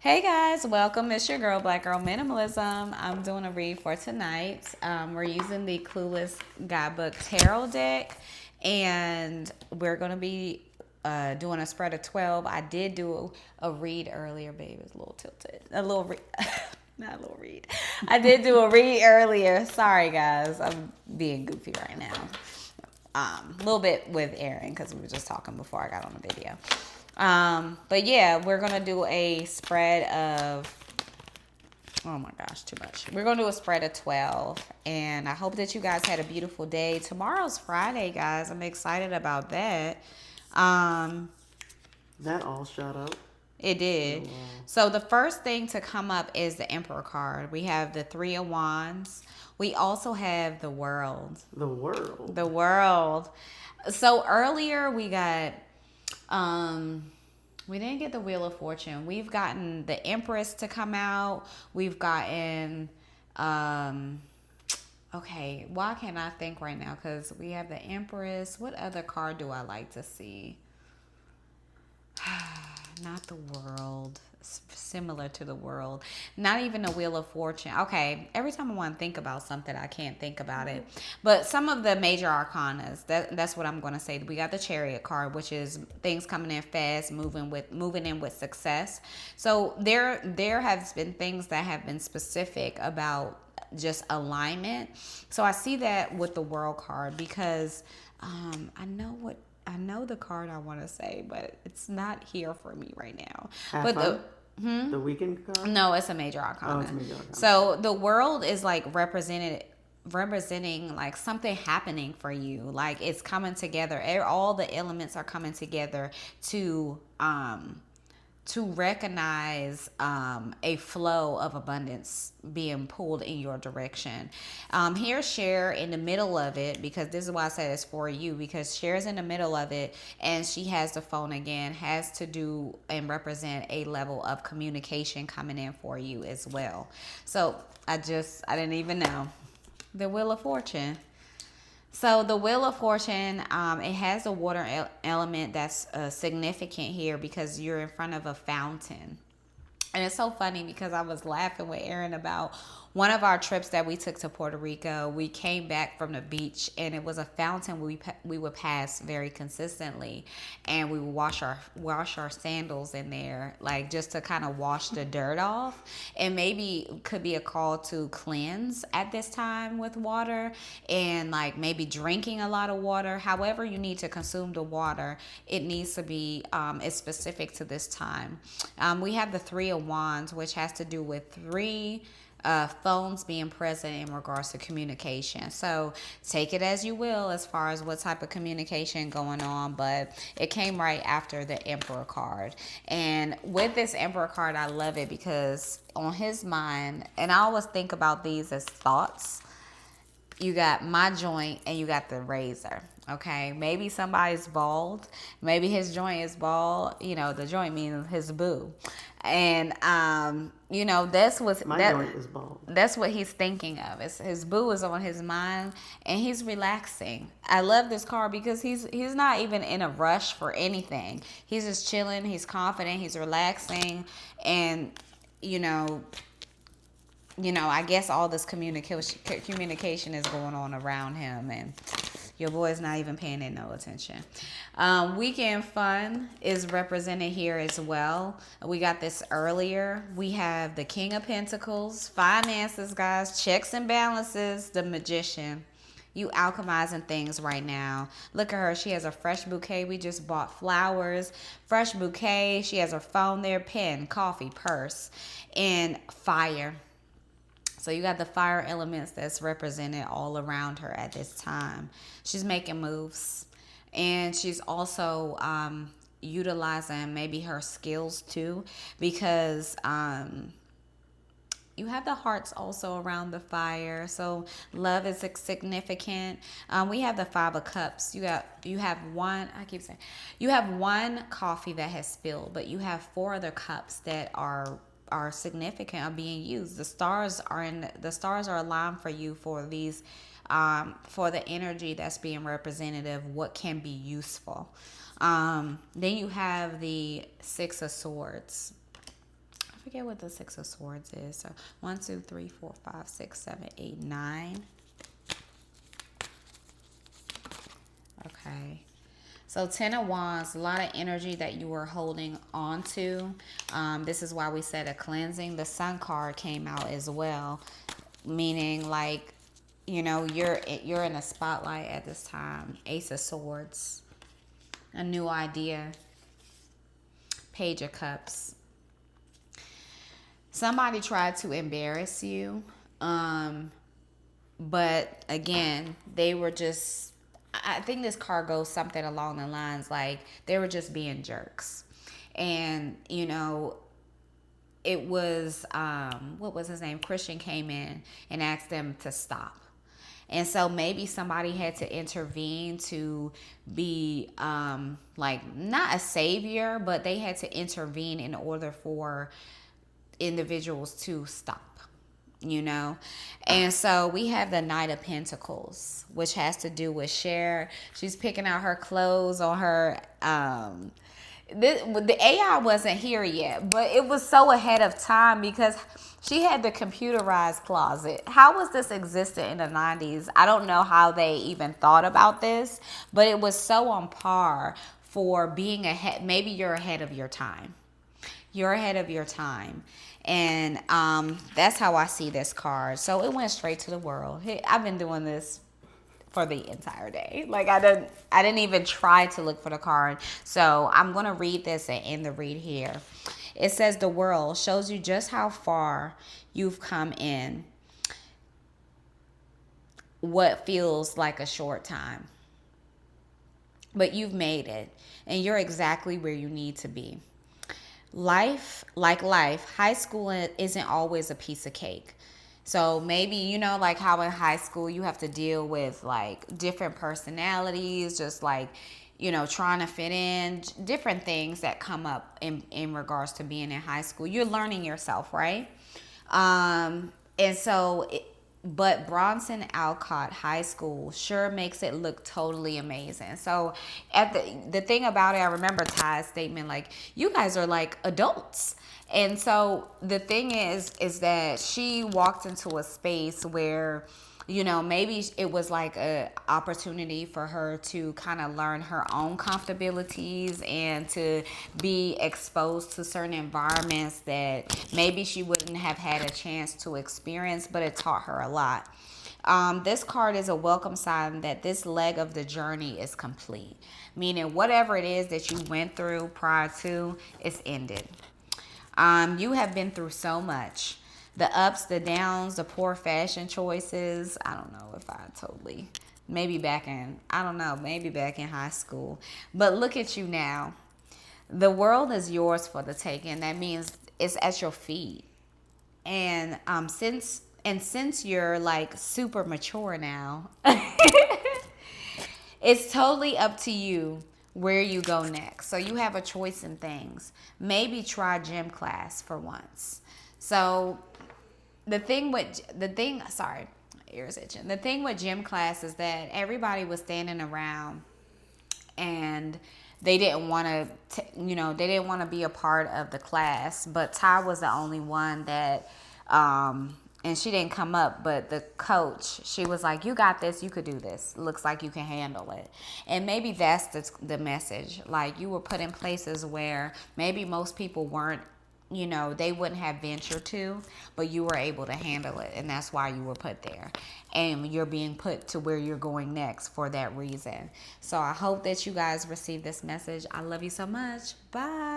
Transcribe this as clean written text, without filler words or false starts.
Hey guys, welcome. It's your girl, Black Girl Minimalism. I'm doing a read for tonight. We're using the Clueless Guidebook Tarot deck, and we're going to be doing a spread of 12. I did do a read earlier, babe. It's a little tilted. A little read. Not a little read. I did do a read earlier. Sorry, guys. I'm being goofy right now. A little bit with Aaron because we were just talking before I got on the video. But yeah, we're gonna do a spread of, oh my gosh, too much. We're gonna do a spread of 12, and I hope that you guys had a beautiful day. Tomorrow's Friday, guys. I'm excited about that. Um, That all shot up. it did. Oh, wow. So the first thing to come up is the Emperor card. We have the Three of Wands. We also have the World. The world. The World. So earlier we got we didn't get the Wheel of Fortune. We've gotten the Empress to come out. We've gotten okay, why can't I think right now? Because we have the Empress. What other card do I like to see? Not the World. Similar to the World. Not even the Wheel of Fortune. Okay, every time I want to think about something, I can't think about it. But some of the major arcanas, that's what I'm going to say. We got the Chariot card, which is things coming in fast, moving in with success. So there has been things that have been specific about just alignment. So I see that with the World card because I know the card I want to say, but it's not here for me right now. Have But fun? The weekend card? no, it's a major arcana. Oh, it's a major arcana. So the World is like representing like something happening for you. Like it's coming together. All the elements are coming together to recognize a flow of abundance being pulled in your direction. Here's Cher in the middle of it, because this is why I said it's for you, because Cher's in the middle of it and she has the phone again, has to do and represent a level of communication coming in for you as well. So I didn't even know. The Wheel of Fortune. So the Wheel of Fortune, it has a water element that's significant here because you're in front of a fountain. And it's so funny because I was laughing with Aaron about one of our trips that we took to Puerto Rico. We came back from the beach and it was a fountain we would pass very consistently, and we would wash our sandals in there, like just to kind of wash the dirt off. And maybe could be a call to cleanse at this time with water, and like maybe drinking a lot of water. However you need to consume the water, it needs to be it's specific to this time. We have the Three of Wands, which has to do with three phones being present in regards to communication. So take it as you will as far as what type of communication going on, but it came right after the Emperor card. And with this Emperor card, I love it because on his mind, and I always think about these as thoughts, you got my joint and you got the razor. Okay, maybe somebody's bald, maybe his joint is bald. The joint means his boo, and that's what My joint is bald. that's what he's thinking of. His boo is on his mind, and he's relaxing. I love this card because he's not even in a rush for anything. He's just chilling. He's confident. He's relaxing, and I guess all this communication is going on around him, and your boy's not even paying it no attention. Weekend fun is represented here as well. We got this earlier. We have the King of Pentacles, finances, guys, checks and balances, the Magician. You alchemizing things right now. Look at her. She has a fresh bouquet. We just bought flowers. Fresh bouquet. She has her phone there, pen, coffee, purse, and fire. So you got the fire elements that's represented all around her at this time. She's making moves, and she's also utilizing maybe her skills too, because you have the hearts also around the fire. So love is significant. We have the Five of Cups. You have one. I keep saying you have one coffee that has spilled, but you have four other cups that are significant, are being used. The stars are aligned for you for these for the energy that's being representative, what can be useful. Then you have the Six of Swords. forget what the Six of Swords is. So 1, 2, 3, 4, 5, 6, 7, 8, 9. Okay. So 10 of Wands, a lot of energy that you were holding on to. This is why we said a cleansing. The Sun card came out as well, meaning like, you know, you're in a spotlight at this time. Ace of Swords, a new idea. Page of Cups. Somebody tried to embarrass you, but again, they were just, I think this card goes something along the lines like they were just being jerks. And, you know, it was, what was his name? Christian came in and asked them to stop. And so maybe somebody had to intervene to be like not a savior, but they had to intervene in order for individuals to stop, you know. And so we have the Knight of Pentacles, which has to do with Cher. She's picking out her clothes on her the AI wasn't here yet, but it was so ahead of time because she had the computerized closet. How was this existent in the 90s? I don't know how they even thought about this, but it was so on par for being ahead. Maybe you're ahead of your time. You're ahead of your time. And that's how I see this card. So it went straight to the world. I've been doing this for the entire day. Like I didn't even try to look for the card. So I'm going to read this and end the read here. It says the world shows you just how far you've come in what feels like a short time. But you've made it and you're exactly where you need to be. Life, like life, high school isn't always a piece of cake. So maybe, you know, like how in high school you have to deal with like different personalities, just like, you know, trying to fit in, different things that come up in regards to being in high school. You're learning yourself, right? And so, but Bronson Alcott High School sure makes it look totally amazing. So at the thing about it, I remember Ty's statement, like, you guys are like adults. And so the thing is that she walked into a space where, you know, maybe it was like a opportunity for her to kind of learn her own comfortabilities and to be exposed to certain environments that maybe she wouldn't have had a chance to experience, but it taught her a lot. This card is a welcome sign that this leg of the journey is complete, meaning whatever it is that you went through prior to, it's ended. You have been through so much. The ups, the downs, the poor fashion choices. I don't know if I totally, maybe back in high school. But look at you now. The world is yours for the taking. That means it's at your feet. And since you're like super mature now, it's totally up to you where you go next. So you have a choice in things. Maybe try gym class for once. So the thing with ears itching. The thing with gym class is that everybody was standing around and they didn't want to be a part of the class, but Ty was the only one that and she didn't come up, but the coach, she was like, you got this, you could do this. Looks like you can handle it. And maybe that's the message. Like, you were put in places where maybe most people weren't, you know, they wouldn't have ventured to, but you were able to handle it. And that's why you were put there. And you're being put to where you're going next for that reason. So I hope that you guys receive this message. I love you so much. Bye.